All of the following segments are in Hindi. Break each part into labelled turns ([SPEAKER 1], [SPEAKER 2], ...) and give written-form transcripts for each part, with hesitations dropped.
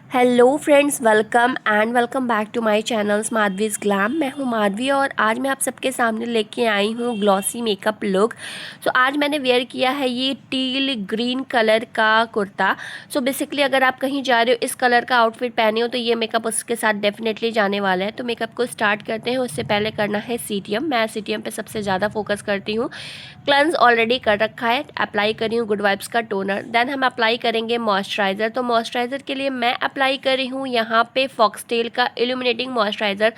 [SPEAKER 1] Hello friends, welcome back to my channel Madhavi's glam. मैं हूं माधवी और आज मैं आप सबके सामने लेके आई हूं ग्लॉसी मेकअप लुक। सो आज मैंने वेयर किया है ये टील ग्रीन कलर का कुर्ता। सो बेसिकली अगर आप कहीं जा रहे हो इस कलर का आउटफिट पहने हो तो ये मेकअप उसके साथ डेफिनेटली जाने वाला है। तो मेकअप को स्टार्ट करते हैं। उससे पहले करना है सीटीएम। मैं सीटीएम पे सबसे ज़्यादा फोकस करती हूँ। क्लेंस ऑलरेडी कर रखा है, अप्लाई करी हूँ गुड वाइब्स का टोनर। देन हम अप्लाई करेंगे मॉइस्चराइज़र। तो मॉइस्चराइज़र के लिए मैं अप्लाई कर रही हूँ यहाँ पे फॉक्सटेल का इल्यूमिनेटिंग मॉइस्चराइज़र।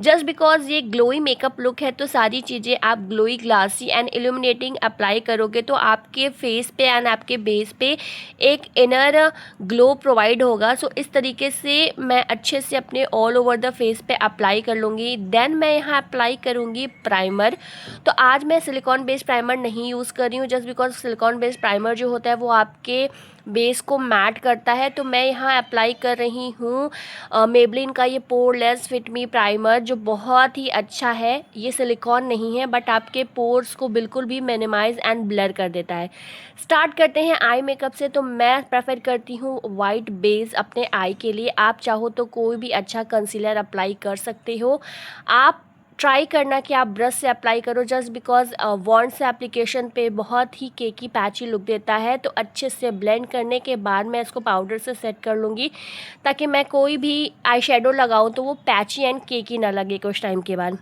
[SPEAKER 1] जस्ट बिकॉज ये ग्लोई मेकअप लुक है तो सारी चीज़ें आप glowy, glassy and illuminating apply करोगे तो आपके फेस पे एंड आपके बेस पे एक इनर ग्लो प्रोवाइड होगा। सो इस तरीके से मैं अच्छे से अपने ऑल ओवर द फेस पे अप्लाई कर लूँगी। देन मैं यहाँ अप्लाई करूँगी प्राइमर। तो आज मैं सिलिकॉन बेस्ड प्राइमर नहीं यूज़ कर रही हूँ just because silicon based primer जो होता है वो आपके बेस को मैट करता है। तो मैं यहाँ अप्लाई कर रही हूँ मेबलिन का ये पोरलेस फिट मी प्राइमर, जो बहुत ही अच्छा है। ये सिलिकॉन नहीं है बट आपके पोर्स को बिल्कुल भी मिनिमाइज एंड ब्लर कर देता है। स्टार्ट करते हैं आई मेकअप से। तो मैं प्रेफर करती हूँ वाइट बेस अपने आई के लिए। आप चाहो तो कोई भी अच्छा कंसीलर अप्लाई कर सकते हो। आप ट्राई करना कि आप ब्रश से अप्लाई करो जस्ट बिकॉज वॉन्ड से एप्लीकेशन पे बहुत ही केकी पैची लुक देता है। तो अच्छे से ब्लेंड करने के बाद मैं इसको पाउडर से सेट कर लूँगी ताकि मैं कोई भी आई शेडो लगाऊँ तो वो पैची एंड केकी ना लगे कुछ टाइम के बाद।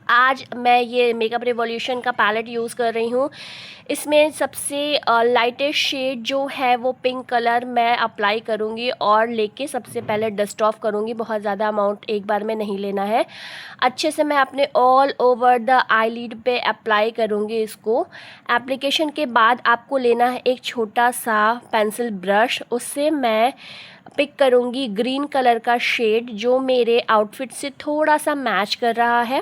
[SPEAKER 1] आज मैं ये मेकअप रिवॉल्यूशन का पैलेट यूज़ कर रही हूँ। इसमें सबसे लाइटेस्ट शेड जो है वो पिंक कलर मैं अप्लाई करूँगी और लेके सबसे पहले डस्ट ऑफ करूँगी। बहुत ज़्यादा अमाउंट एक बार में नहीं लेना है। अच्छे से मैं अपने ऑल ओवर द आईलिड पे अप्लाई करूँगी इसको। एप्लीकेशन के बाद आपको लेना है एक छोटा सा पेंसिल ब्रश। उससे मैं पिक करूँगी ग्रीन कलर का शेड जो मेरे आउटफिट से थोड़ा सा मैच कर रहा है।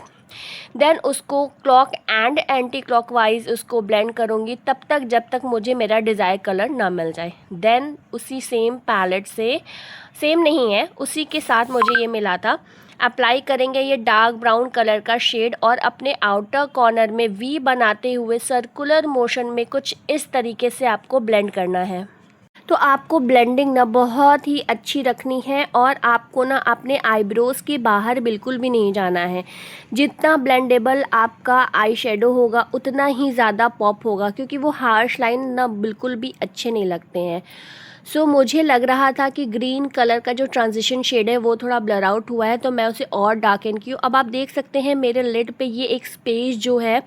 [SPEAKER 1] देन उसको क्लॉक एंड एंटी क्लॉकवाइज उसको ब्लेंड करूँगी तब तक जब तक मुझे मेरा डिज़ायर कलर ना मिल जाए। देन उसी सेम पैलेट से, सेम नहीं है उसी के साथ मुझे ये मिला था, अप्लाई करेंगे ये डार्क ब्राउन कलर का शेड और अपने आउटर कॉर्नर में वी बनाते हुए सर्कुलर मोशन में कुछ इस तरीके से आपको ब्लेंड करना है। तो आपको ब्लेंडिंग ना बहुत ही अच्छी रखनी है और आपको ना अपने आईब्रोज़ के बाहर बिल्कुल भी नहीं जाना है। जितना ब्लेंडेबल आपका आई शेडो होगा उतना ही ज़्यादा पॉप होगा, क्योंकि वो हार्श लाइन ना बिल्कुल भी अच्छे नहीं लगते हैं। सो मुझे लग रहा था कि ग्रीन कलर का जो ट्रांजिशन शेड है वो थोड़ा ब्लर आउट हुआ है तो मैं उसे और डार्कन की हूँ। अब आप देख सकते हैं मेरे लिड पे ये एक स्पेस जो है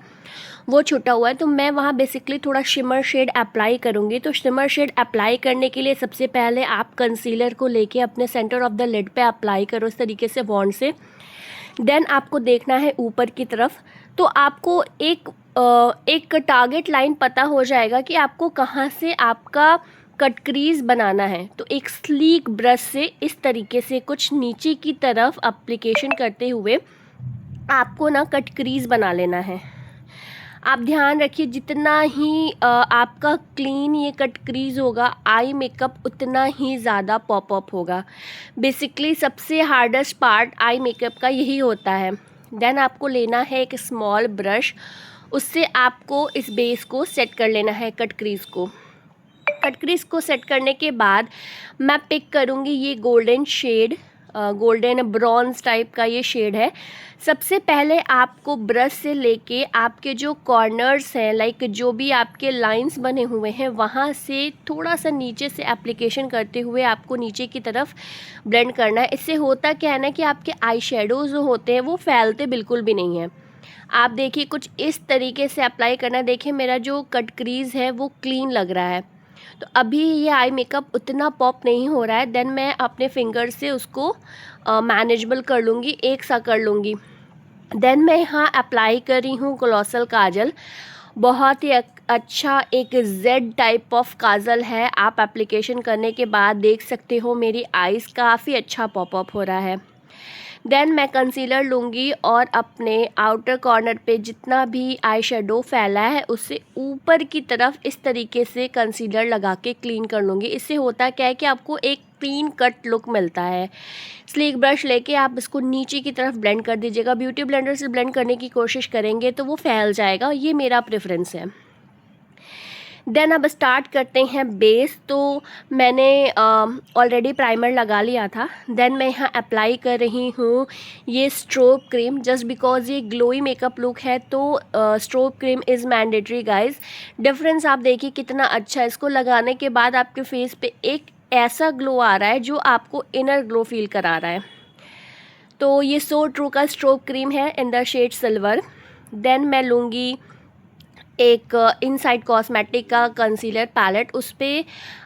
[SPEAKER 1] वो छुटा हुआ है तो मैं वहाँ बेसिकली थोड़ा शिमर शेड अप्लाई करूँगी। तो शिमर शेड अप्लाई करने के लिए सबसे पहले आप कंसीलर को लेके अपने सेंटर ऑफ द लिड पे अप्लाई करो इस तरीके से वॉन्ड से। देन आपको देखना है ऊपर की तरफ। तो आपको एक टारगेट लाइन पता हो जाएगा कि आपको कहाँ से आपका कट क्रीज बनाना है। तो एक स्लीक ब्रश से इस तरीके से कुछ नीचे की तरफ एप्लीकेशन करते हुए आपको ना कट क्रीज बना लेना है। आप ध्यान रखिए जितना ही आपका क्लीन ये कट क्रीज होगा आई मेकअप उतना ही ज़्यादा पॉप अप होगा। बेसिकली सबसे हार्डेस्ट पार्ट आई मेकअप का यही होता है। देन आपको लेना है एक स्मॉल ब्रश, उससे आपको इस बेस को सेट कर लेना है कट क्रीज को। कट क्रीज को सेट करने के बाद मैं पिक करूँगी ये golden shade, golden bronze type का ये शेड है। सबसे पहले आपको ब्रश से लेके आपके जो कॉर्नर्स हैं, लाइक जो भी आपके लाइंस बने हुए हैं, वहाँ से थोड़ा सा नीचे से एप्लीकेशन करते हुए आपको नीचे की तरफ ब्लेंड करना है। इससे होता क्या है ना कि आपके आई शेडोज़ जो होते हैं वो फैलते बिल्कुल भी नहीं हैं। आप देखिए कुछ इस तरीके से अप्लाई करना। देखिए मेरा जो कट क्रीज है वो क्लीन लग रहा है। तो अभी ये आई मेकअप उतना पॉप नहीं हो रहा है। देन मैं अपने फिंगर से उसको मैनेजेबल कर लूँगी, एक सा कर लूँगी। देन मैं यहाँ अप्लाई कर रही हूँ ग्लॉसल काजल। बहुत ही अच्छा एक जेड टाइप ऑफ काजल है। आप एप्लीकेशन करने के बाद देख सकते हो मेरी आईज़ काफ़ी अच्छा पॉप अप हो रहा है। देन मैं कंसीलर लूँगी और अपने आउटर कॉर्नर पे जितना भी आई शेडो फैला है उससे ऊपर की तरफ इस तरीके से कंसीलर लगा के क्लीन कर लूँगी। इससे होता क्या है कि आपको एक क्लीन कट लुक मिलता है। स्लीक ब्रश लेके आप इसको नीचे की तरफ ब्लेंड कर दीजिएगा। ब्यूटी ब्लेंडर से ब्लेंड करने की कोशिश करेंगे तो वो फैल जाएगा, ये मेरा प्रेफरेंस है। देन अब स्टार्ट करते हैं बेस। तो मैंने ऑलरेडी प्राइमर लगा लिया था। देन मैं यहाँ अप्लाई कर रही हूँ ये स्ट्रोब क्रीम, जस्ट बिकॉज ये ग्लोई मेकअप लुक है तो strobe cream is mandatory guys. Difference आप देखिए कितना अच्छा है। इसको लगाने के बाद आपके फेस पे एक ऐसा ग्लो आ रहा है जो आपको इनर ग्लो फील करा रहा है। तो ये सो ट्रू का स्ट्रोब क्रीम है in the shade silver. Then मैं लूँगी एक इनसाइड कॉस्मेटिक का कंसीलर पैलेट, उस पर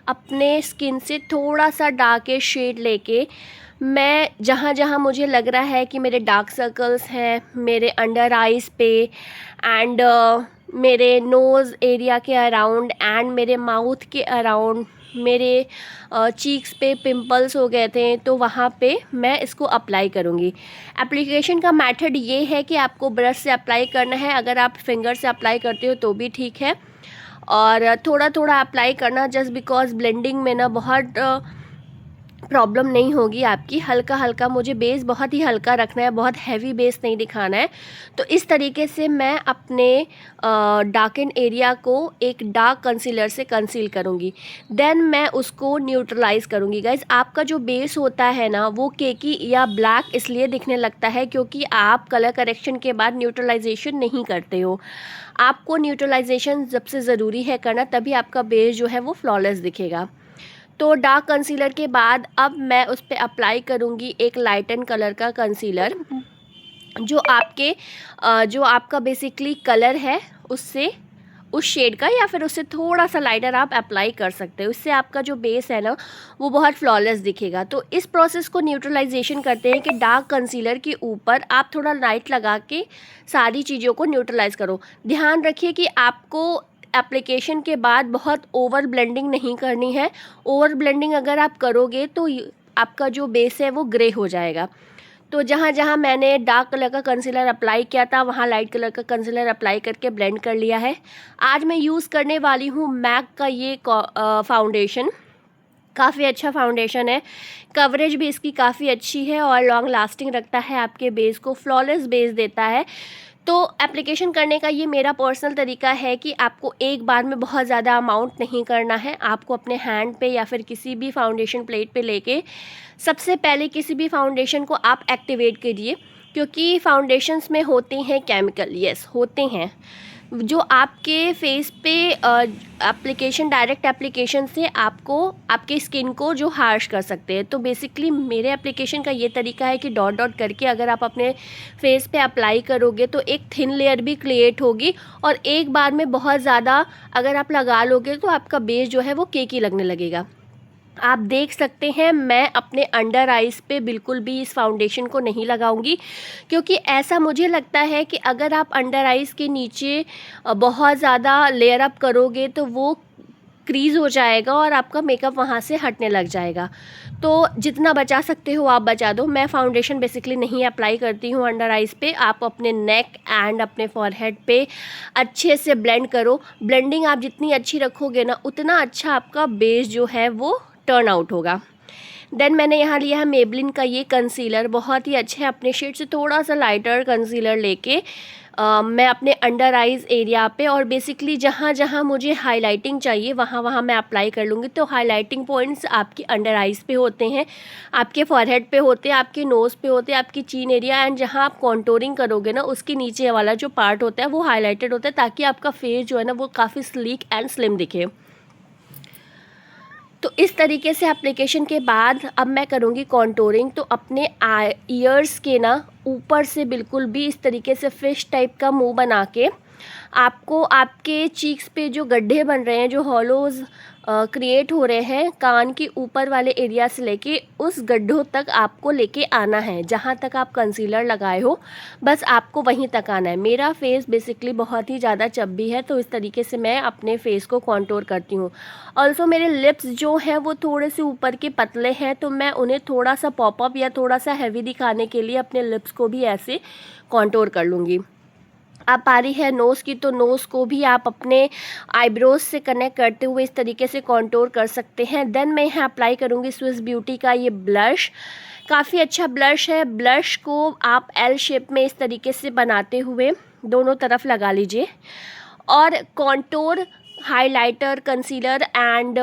[SPEAKER 1] अपने स्किन से थोड़ा सा डार्क शेड लेके मैं जहाँ जहाँ मुझे लग रहा है कि मेरे डार्क सर्कल्स हैं मेरे अंडर आइज़ पे एंड मेरे नोज़ एरिया के अराउंड एंड मेरे माउथ के अराउंड, मेरे चीक्स पे पिंपल्स हो गए थे तो वहाँ पे मैं इसको अप्लाई करूँगी। एप्लीकेशन का मेथड ये है कि आपको ब्रश से अप्लाई करना है, अगर आप फिंगर से अप्लाई करते हो तो भी ठीक है, और थोड़ा थोड़ा अप्लाई करना, जस्ट बिकॉज ब्लेंडिंग में ना बहुत प्रॉब्लम नहीं होगी आपकी। हल्का हल्का, मुझे बेस बहुत ही हल्का रखना है, बहुत हैवी बेस नहीं दिखाना है। तो इस तरीके से मैं अपने डार्कन एरिया को एक डार्क कंसीलर से कंसील करूँगी। देन मैं उसको न्यूट्रलाइज़ करूँगी। गाइज आपका जो बेस होता है ना वो केकी या ब्लैक इसलिए दिखने लगता है क्योंकि आप कलर करेक्शन के बाद न्यूट्रलाइजेशन नहीं करते हो। आपको न्यूट्रलाइजेशन सबसे ज़रूरी है करना, तभी आपका बेस जो है वो फ्लॉलेस दिखेगा। तो डार्क कंसीलर के बाद अब मैं उस पर अप्लाई करूँगी एक लाइटन कलर का कंसीलर, जो आपका बेसिकली कलर है उससे, उस शेड का या फिर उससे थोड़ा सा लाइटर आप अप्लाई कर सकते हो। इससे आपका जो बेस है ना वो बहुत फ्लॉलेस दिखेगा। तो इस प्रोसेस को न्यूट्रलाइजेशन करते हैं कि डार्क कंसीलर के ऊपर आप थोड़ा लाइट लगा के सारी चीज़ों को न्यूट्रलाइज करो। ध्यान रखिए कि आपको एप्लीकेशन के बाद बहुत ओवर ब्लेंडिंग नहीं करनी है। ओवर ब्लेंडिंग अगर आप करोगे तो आपका जो बेस है वो ग्रे हो जाएगा। तो जहाँ जहाँ मैंने डार्क कलर का कंसीलर अप्लाई किया था वहाँ लाइट कलर का कंसीलर अप्लाई करके ब्लेंड कर लिया है। आज मैं यूज़ करने वाली हूँ मैक का ये फाउंडेशन। काफ़ी अच्छा फाउंडेशन है, कवरेज भी इसकी काफ़ी अच्छी है और लॉन्ग लास्टिंग रखता है, आपके बेस को फ्लॉलेस बेस देता है। तो एप्लीकेशन करने का ये मेरा पर्सनल तरीका है कि आपको एक बार में बहुत ज़्यादा अमाउंट नहीं करना है। आपको अपने हैंड पे या फिर किसी भी फाउंडेशन प्लेट पे लेके सबसे पहले किसी भी फाउंडेशन को आप एक्टिवेट करिए, क्योंकि फाउंडेशंस में होते हैं केमिकल, यस होते हैं, जो आपके फेस पे एप्लीकेशन, डायरेक्ट एप्लीकेशन से आपको आपके स्किन को जो हार्श कर सकते हैं। तो बेसिकली मेरे एप्लीकेशन का ये तरीका है कि डॉट डॉट करके अगर आप अपने फेस पे अप्लाई करोगे तो एक थिन लेयर भी क्रिएट होगी, और एक बार में बहुत ज़्यादा अगर आप लगा लोगे तो आपका बेस जो है वो केकी लगने लगेगा। आप देख सकते हैं मैं अपने अंडर आइज़ पे बिल्कुल भी इस फाउंडेशन को नहीं लगाऊंगी, क्योंकि ऐसा मुझे लगता है कि अगर आप अंडर आइज़ के नीचे बहुत ज़्यादा लेयर अप करोगे तो वो क्रीज़ हो जाएगा और आपका मेकअप वहाँ से हटने लग जाएगा। तो जितना बचा सकते हो आप बचा दो। मैं फाउंडेशन बेसिकली नहीं अप्लाई करती हूँ अंडर आइज़ पे। आप अपने नेक एंड अपने फॉरहेड पे अच्छे से ब्लेंड करो। ब्लेंडिंग आप जितनी अच्छी रखोगे ना उतना अच्छा आपका बेस जो है वो टर्न आउट होगा। देन मैंने यहाँ लिया है मेबलिन का ये कंसीलर, बहुत ही अच्छे है। अपने शेड से थोड़ा सा लाइटर कंसीलर लेके मैं अपने अंडर आइज़ एरिया पे और बेसिकली जहाँ जहाँ मुझे हाइलाइटिंग चाहिए वहाँ वहाँ मैं अप्लाई कर लूँगी। तो हाइलाइटिंग पॉइंट्स आपकी अंडर आइज़ पे होते हैं, आपके फॉरहेड पे होते हैं, आपके नोज़ पे होते हैं, आपकी चीन एरिया, एंड जहाँ आप कॉन्टोरिंग करोगे ना उसके नीचे वाला जो पार्ट होता है वो हाईलाइटेड होता है, ताकि आपका फेस जो है ना वो काफ़ी स्लीक एंड स्लिम दिखे। तो इस तरीके से एप्लीकेशन के बाद अब मैं करूँगी कॉन्टोरिंग। तो अपने ईयर्स के ना ऊपर से बिल्कुल भी इस तरीके से फिश टाइप का मुंह बना के आपको आपके चीक्स पे जो गड्ढे बन रहे हैं, जो हॉलोज़ क्रिएट हो रहे हैं कान के ऊपर वाले एरिया से लेके उस गड्ढों तक आपको लेके आना है। जहाँ तक आप कंसीलर लगाए हो बस आपको वहीं तक आना है। मेरा फेस बेसिकली बहुत ही ज़्यादा चब्बी है, तो इस तरीके से मैं अपने फेस को कॉन्टोर करती हूँ। ऑल्सो मेरे लिप्स जो हैं वो थोड़े से ऊपर के पतले हैं, तो मैं उन्हें थोड़ा सा पॉपअप या थोड़ा सा हैवी दिखाने के लिए अपने लिप्स को भी ऐसे कॉन्टोर कर लूँगी। अब बारी है नोज़ की, तो नोज़ को भी आप अपने आईब्रोज से कनेक्ट करते हुए इस तरीके से कॉन्टोर कर सकते हैं। देन मैं यहाँ अप्लाई करूँगी स्विस ब्यूटी का ये ब्लश। काफ़ी अच्छा ब्लश है। ब्लश को आप एल शेप में इस तरीके से बनाते हुए दोनों तरफ लगा लीजिए और contour highlighter, concealer and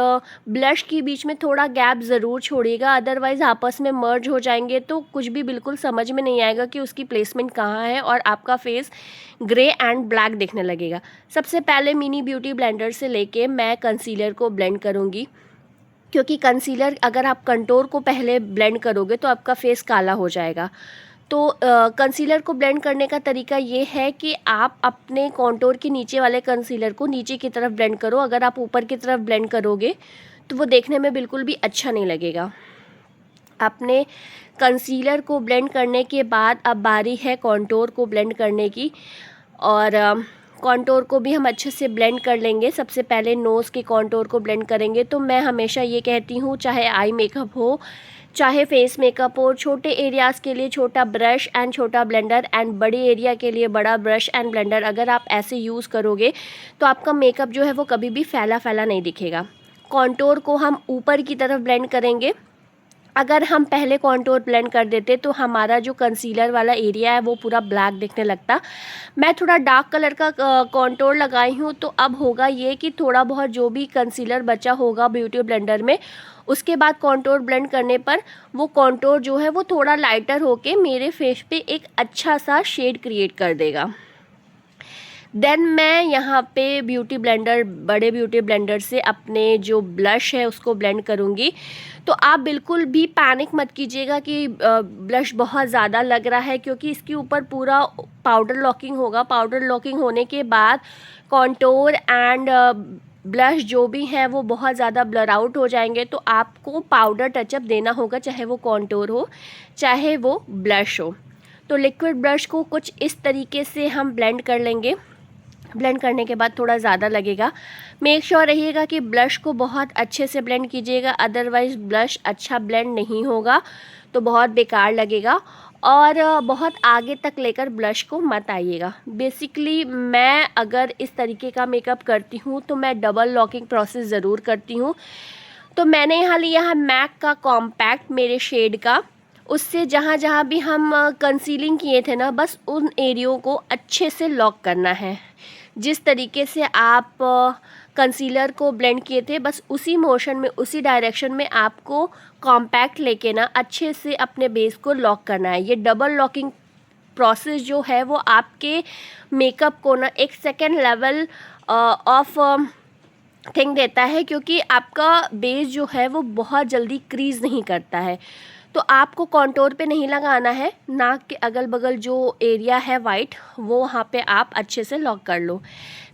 [SPEAKER 1] blush के बीच में थोड़ा गैप ज़रूर छोड़िएगा, अदरवाइज़ आपस में मर्ज हो जाएंगे तो कुछ भी बिल्कुल समझ में नहीं आएगा कि उसकी प्लेसमेंट कहाँ है और आपका फेस ग्रे एंड ब्लैक दिखने लगेगा। सबसे पहले मिनी ब्यूटी ब्लेंडर से लेके मैं कंसीलर को ब्लेंड करूँगी, क्योंकि कंसीलर अगर आप कंटोर को पहले ब्लेंड करोगे तो आपका फेस काला हो जाएगा। तो कंसीलर को ब्लेंड करने का तरीका ये है कि आप अपने कॉन्टोर के नीचे वाले कंसीलर को नीचे की तरफ ब्लेंड करो। अगर आप ऊपर की तरफ ब्लेंड करोगे तो वो देखने में बिल्कुल भी अच्छा नहीं लगेगा। अपने कंसीलर को ब्लेंड करने के बाद अब बारी है कॉन्टोर को ब्लेंड करने की, और कॉन्टोर को भी हम अच्छे से ब्लेंड कर लेंगे। सबसे पहले नोज़ के कॉन्टोर को ब्लेंड करेंगे। तो मैं हमेशा ये कहती हूँ, चाहे आई मेकअप हो चाहे फेस मेकअप हो, छोटे एरियाज़ के लिए छोटा ब्रश एंड छोटा ब्लेंडर एंड बड़े एरिया के लिए बड़ा ब्रश एंड ब्लेंडर, अगर आप ऐसे यूज़ करोगे तो आपका मेकअप जो है वो कभी भी फैला फैला नहीं दिखेगा। कॉन्टोर को हम ऊपर की तरफ ब्लेंड करेंगे। अगर हम पहले कॉन्टोर ब्लेंड कर देते तो हमारा जो कंसीलर वाला एरिया है वो पूरा ब्लैक दिखने लगता। मैं थोड़ा डार्क कलर का कॉन्टोर लगाई हूँ, तो अब होगा ये कि थोड़ा बहुत जो भी कंसीलर बचा होगा ब्यूटी ब्लेंडर में, उसके बाद कॉन्टोर ब्लेंड करने पर वो कॉन्टोर जो है वो थोड़ा लाइटर होके मेरे फेस पे एक अच्छा सा शेड क्रिएट कर देगा। देन मैं यहाँ पे बड़े ब्यूटी ब्लेंडर से अपने जो ब्लश है उसको ब्लेंड करूँगी। तो आप बिल्कुल भी पैनिक मत कीजिएगा कि ब्लश बहुत ज़्यादा लग रहा है, क्योंकि इसके ऊपर पूरा पाउडर लॉकिंग होगा। पाउडर लॉकिंग होने के बाद कॉन्टोर एंड ब्लश जो भी है वो बहुत ज़्यादा ब्लर आउट हो जाएंगे। तो आपको पाउडर टचअप देना होगा, चाहे वो कॉन्टोर हो चाहे वो ब्लश हो। तो लिक्विड ब्लश को कुछ इस तरीके से हम ब्लेंड कर लेंगे। ब्लेंड करने के बाद थोड़ा ज़्यादा लगेगा। मेक श्योर रहिएगा कि ब्लश को बहुत अच्छे से ब्लेंड कीजिएगा, अदरवाइज़ ब्लश अच्छा ब्लेंड नहीं होगा तो बहुत बेकार लगेगा। और बहुत आगे तक लेकर ब्लश को मत आइएगा। बेसिकली मैं अगर इस तरीके का मेकअप करती हूँ तो मैं डबल लॉकिंग प्रोसेस ज़रूर करती हूँ। तो मैंने यहाँ लिया है मैक का कॉम्पैक्ट मेरे शेड का। उससे जहाँ जहाँ भी हम कंसीलिंग किए थे ना, बस उन एरियो को अच्छे से लॉक करना है। जिस तरीके से आप कंसीलर को ब्लेंड किए थे, बस उसी मोशन में उसी डायरेक्शन में आपको कॉम्पैक्ट लेके ना अच्छे से अपने बेस को लॉक करना है। ये डबल लॉकिंग प्रोसेस जो है वो आपके मेकअप को ना एक सेकेंड लेवल ऑफ थिंग देता है, क्योंकि आपका बेस जो है वो बहुत जल्दी क्रीज नहीं करता है। तो आपको कॉन्टोर पे नहीं लगाना है, नाक के अगल बगल जो एरिया है वाइट, वो वहाँ पे आप अच्छे से लॉक कर लो।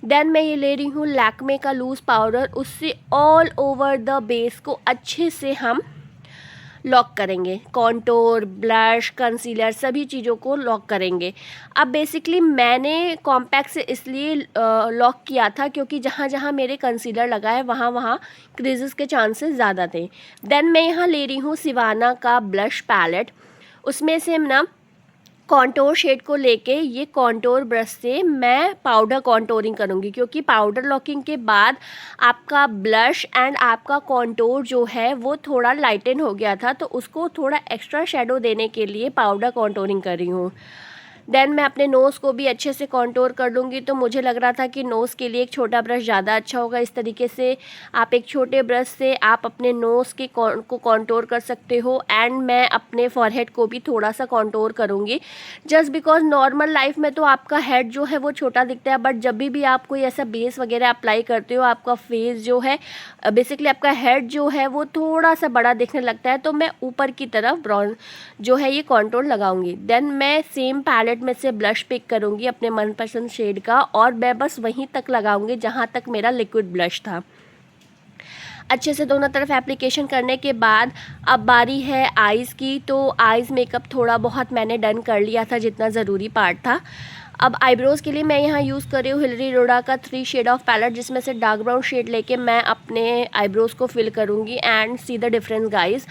[SPEAKER 1] देन मैं ये ले रही हूँ लैक्मे का लूज़ पाउडर, उससे ऑल ओवर द बेस को अच्छे से हम लॉक करेंगे। कॉन्टोर, ब्लश, कंसीलर सभी चीज़ों को लॉक करेंगे। अब बेसिकली मैंने कॉम्पैक्ट से इसलिए लॉक किया था क्योंकि जहाँ जहाँ मेरे कंसीलर लगा है वहाँ वहाँ क्रीजेस के चांसेस ज़्यादा थे। देन मैं यहाँ ले रही हूँ सिवाना का ब्लश पैलेट। उसमें से ना कॉन्टोर शेड को लेके ये कॉन्टोर ब्रश से मैं पाउडर कॉन्टोरिंग करूँगी, क्योंकि पाउडर लॉकिंग के बाद आपका ब्लश एंड आपका कॉन्टोर जो है वो थोड़ा लाइटन हो गया था, तो उसको थोड़ा एक्स्ट्रा शेडो देने के लिए पाउडर कॉन्टोरिंग कर रही हूँ। देन मैं अपने नोज़ को भी अच्छे से कॉन्टोर कर लूँगी। तो मुझे लग रहा था कि नोज़ के लिए एक छोटा ब्रश ज़्यादा अच्छा होगा। इस तरीके से आप एक छोटे ब्रश से आप अपने नोज़ के को कॉन्टोर कर सकते हो। एंड मैं अपने फॉरहेड को भी थोड़ा सा कॉन्टोर करूँगी, जस्ट बिकॉज नॉर्मल लाइफ में तो आपका हेड जो है वो छोटा दिखता है, बट जब भी आप कोई ऐसा बेस वगैरह अप्लाई करते हो आपका फेस जो है बेसिकली आपका हेड जो है वो थोड़ा सा बड़ा दिखने लगता है। तो मैं ऊपर की तरफ ब्राउन जो है ये कॉन्टोर लगाऊंगी। देन मैं सेम पैलेट में से ब्लश पिक करूंगी अपने मनपसंद शेड का, और मैं बस वहीं तक लगाऊंगी जहां तक मेरा लिक्विड ब्लश था। अच्छे से दोनों तरफ एप्लीकेशन करने के बाद अब बारी है आईज़ की। तो आईज़ मेकअप थोड़ा बहुत मैंने डन कर लिया था, जितना ज़रूरी पार्ट था। अब आईब्रोज़ के लिए मैं यहाँ यूज़ कर रही हूँ हिलरी रोडा का 3 शेड ऑफ पैलेट, जिसमें से डार्क ब्राउन शेड लेके मैं अपने आईब्रोज़ को फिल करूँगी। And see the difference guys,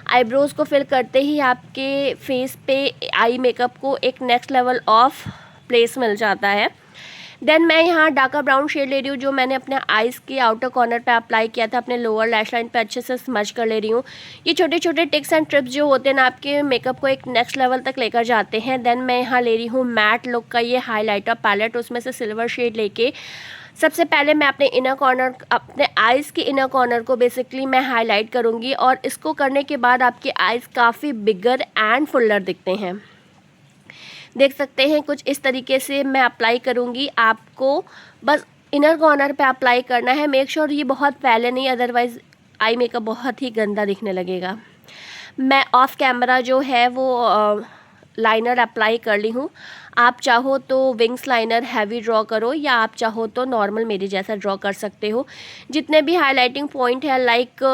[SPEAKER 1] eyebrows को फिल करते ही आपके फेस पे आई मेकअप को एक नेक्स्ट लेवल ऑफ प्लेस मिल जाता है। देन मैं यहाँ डार्क ब्राउन शेड ले रही हूँ, जो मैंने अपने आइज़ के आउटर कॉर्नर पे अप्लाई किया था, अपने लोअर लैश लाइन पे अच्छे से स्मज कर ले रही हूँ। ये छोटे छोटे टिप्स एंड ट्रिप्स जो होते हैं ना, आपके मेकअप को एक नेक्स्ट लेवल तक लेकर जाते हैं। देन मैं यहाँ ले रही हूँ मैट लुक का ये हाइलाइटर पैलेट, उसमें से सिल्वर शेड लेके सबसे पहले मैं अपने इनर कॉर्नर, अपने आइज़ के इनर कॉर्नर को बेसिकली मैं हाईलाइट करूँगी, और इसको करने के बाद आपकी आइज़ काफ़ी बिगर एंड फुल्लर दिखते हैं। देख सकते हैं कुछ इस तरीके से मैं अप्लाई करूँगी। आपको बस इनर कॉर्नर पे अप्लाई करना है। मेक श्योर ये बहुत फैले नहीं, अदरवाइज़ आई मेकअप बहुत ही गंदा दिखने लगेगा। मैं ऑफ कैमरा जो है वो लाइनर अप्लाई कर ली हूँ। आप चाहो तो विंग्स लाइनर हैवी ड्रॉ करो, या आप चाहो तो नॉर्मल मेरे जैसा ड्रॉ कर सकते हो। जितने भी हाइलाइटिंग पॉइंट है, लाइक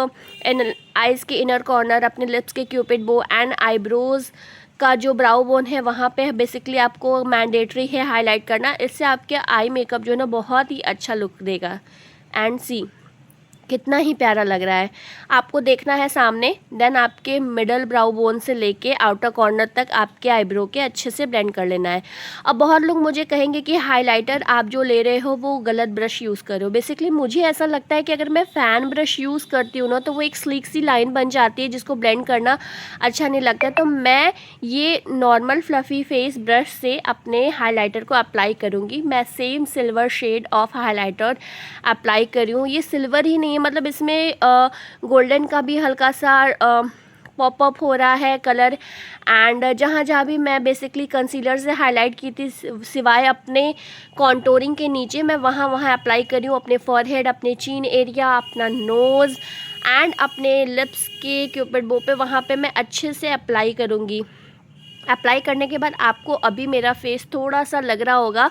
[SPEAKER 1] आइज़ के इनर कॉर्नर, अपने लिप्स के क्यूपिड बो एंड आईब्रोज़ का जो ब्राउ बोन है, वहाँ पे बेसिकली आपको मैंडेटरी है हाईलाइट करना। इससे आपके आई मेकअप जो है ना बहुत ही अच्छा लुक देगा। एंड सी कितना ही प्यारा लग रहा है। आपको देखना है सामने, देन आपके मिडल ब्राउ बोन से लेके आउटर कॉर्नर तक आपके आईब्रो के अच्छे से ब्लेंड कर लेना है। अब बहुत लोग मुझे कहेंगे कि हाइलाइटर आप जो ले रहे हो वो गलत ब्रश यूज़ करो। बेसिकली मुझे ऐसा लगता है कि अगर मैं फ़ैन ब्रश यूज़ करती हूँ ना, तो वो एक स्लीक सी लाइन बन जाती है जिसको ब्लेंड करना अच्छा नहीं लगता। तो मैं ये नॉर्मल फ्लफ़ी फेस ब्रश से अपने हाइलाइटर को अप्लाई करूँगी। मैं same silver shade of highlighter apply करी हूँ। ये सिल्वर ही नहीं, मतलब इसमें गोल्डन का भी हल्का सा पॉपअप हो रहा है कलर। एंड जहाँ जहाँ भी मैं बेसिकली कंसीलर से हाईलाइट की थी, सिवाय अपने कॉन्टोरिंग के नीचे, मैं वहाँ अप्लाई करी हूँ। अपने फॉरहेड, अपने चीन एरिया, अपना नोज़ एंड अपने लिप्स के क्यूपिड बो पे, वहाँ पे मैं अच्छे से अप्लाई करूँगी। अप्लाई करने के बाद आपको अभी मेरा फेस थोड़ा सा लग रहा होगा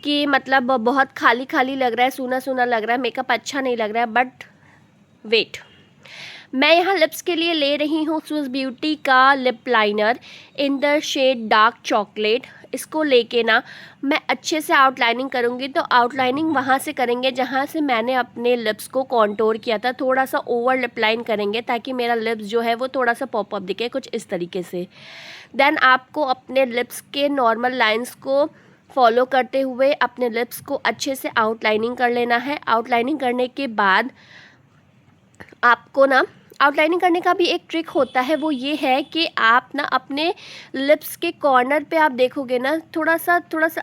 [SPEAKER 1] कि मतलब बहुत खाली खाली लग रहा है, सूना सूना लग रहा है, मेकअप अच्छा नहीं लग रहा है। बट वेट, मैं यहाँ लिप्स के लिए ले रही हूँ स्विस ब्यूटी का lip liner in the shade dark chocolate. इसको लेके ना मैं अच्छे से आउटलाइनिंग करूँगी। तो आउटलाइनिंग वहाँ से करेंगे जहाँ से मैंने अपने लिप्स को कॉन्टोर किया था। थोड़ा सा ओवर लिप लाइन करेंगे ताकि मेरा लिप्स जो है वो थोड़ा सा पॉपअप दिखे, कुछ इस तरीके से। देन आपको अपने लिप्स के नॉर्मल लाइंस को फॉलो करते हुए अपने लिप्स को अच्छे से आउटलाइनिंग कर लेना है। आउटलाइनिंग करने के बाद आपको ना, आउटलाइनिंग करने का भी एक ट्रिक होता है, वो ये है कि आप ना अपने लिप्स के कॉर्नर पे आप देखोगे ना, थोड़ा सा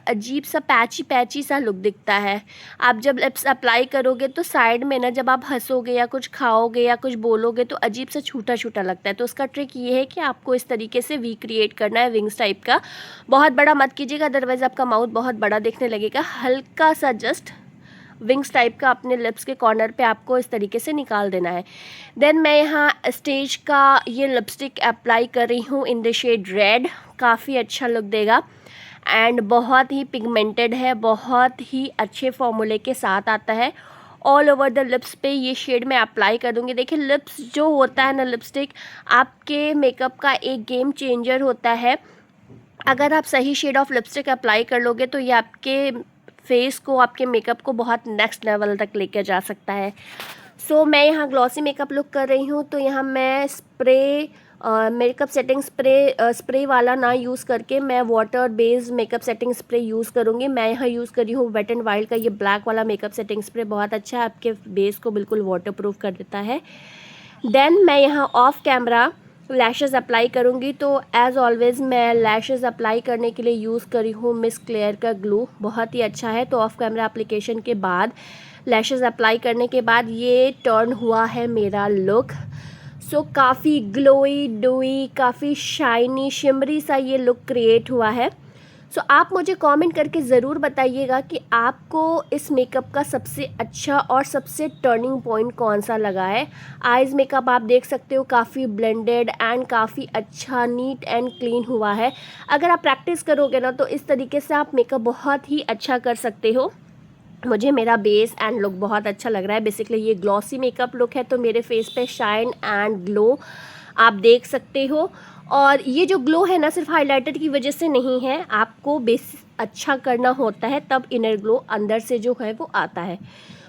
[SPEAKER 1] अजीब सा पैची सा लुक दिखता है। आप जब लिप्स अप्लाई करोगे तो साइड में ना, जब आप हंसोगे या कुछ खाओगे या कुछ बोलोगे तो अजीब सा छूटा छूटा लगता है। तो उसका ट्रिक ये है कि आपको इस तरीके से वी क्रिएट करना है, विंग्स टाइप का। बहुत बड़ा मत कीजिएगा, अदरवाइज़ आपका माउथ बहुत बड़ा दिखने लगेगा। हल्का सा जस्ट विंग्स टाइप का अपने लिप्स के कॉर्नर पे आपको इस तरीके से निकाल देना है। देन मैं यहाँ स्टेज का ये लिपस्टिक अप्लाई कर रही हूँ इन द शेड रेड। काफ़ी अच्छा लुक देगा एंड बहुत ही पिगमेंटेड है, बहुत ही अच्छे फॉर्मूले के साथ आता है। ऑल ओवर द लिप्स पे ये शेड मैं अप्लाई कर दूँगी। देखिए लिप्स जो होता है ना, लिपस्टिक आपके मेकअप का एक गेम चेंजर होता है। अगर आप सही शेड ऑफ लिपस्टिक अप्लाई कर लोगे तो ये आपके फेस को, आपके मेकअप को बहुत नेक्स्ट लेवल तक लेकर जा सकता है। सो मैं यहाँ ग्लॉसी मेकअप लुक कर रही हूँ। तो यहाँ मैं स्प्रे मेकअप सेटिंग स्प्रे वाला ना यूज़ करके मैं water based makeup setting spray use करूँगी। मैं यहाँ यूज़ करी हूँ वेट एंड वाइल्ड का ये ब्लैक वाला मेकअप सेटिंग स्प्रे। बहुत अच्छा है, आपके बेस को बिल्कुल वाटर प्रूफ कर देता है। देन मैं यहाँ ऑफ कैमरा लैशेज़ अप्लाई करूँगी। तो एज़ ऑलवेज़ मैं लैशेज़ अप्लाई करने के लिए यूज़ करी हूँ मिस क्लेयर का ग्लू, बहुत ही अच्छा है। तो ऑफ कैमरा एप्लीकेशन के बाद लैशेज़ अप्लाई करने के बाद ये टर्न हुआ है मेरा लुक। सो काफ़ी ग्लोई डूई, काफ़ी शाइनी शिमरी सा ये लुक क्रिएट हुआ है। सो आप मुझे कमेंट करके ज़रूर बताइएगा कि आपको इस मेकअप का सबसे अच्छा और सबसे टर्निंग पॉइंट कौन सा लगा है। आइज़ मेकअप आप देख सकते हो काफ़ी ब्लेंडेड एंड काफ़ी अच्छा नीट एंड क्लीन हुआ है। अगर आप प्रैक्टिस करोगे ना तो इस तरीके से आप मेकअप बहुत ही अच्छा कर सकते हो। मुझे मेरा बेस एंड लुक बहुत अच्छा लग रहा है। बेसिकली ये ग्लॉसी मेकअप लुक है, तो मेरे फेस पे शाइन एंड ग्लो आप देख सकते हो। और ये जो ग्लो है ना, सिर्फ हाइलाइटर की वजह से नहीं है, आपको बेस अच्छा करना होता है तब इनर ग्लो अंदर से जो है वो आता है।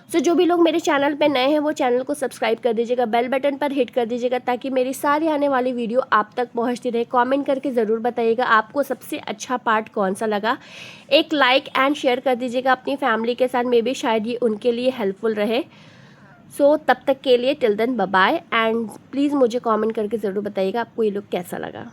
[SPEAKER 1] सो जो भी लोग मेरे चैनल पे नए हैं वो चैनल को सब्सक्राइब कर दीजिएगा, बेल बटन पर हिट कर दीजिएगा ताकि मेरी सारी आने वाली वीडियो आप तक पहुंचती रहे। कमेंट करके ज़रूर बताइएगा आपको सबसे अच्छा पार्ट कौन सा लगा। एक लाइक एंड शेयर कर दीजिएगा अपनी फैमिली के साथ, मे बी शायद ये उनके लिए हेल्पफुल रहे। सो तब तक के लिए till then bye bye, and please मुझे कमेंट करके ज़रूर बताइएगा आपको ये लुक कैसा लगा।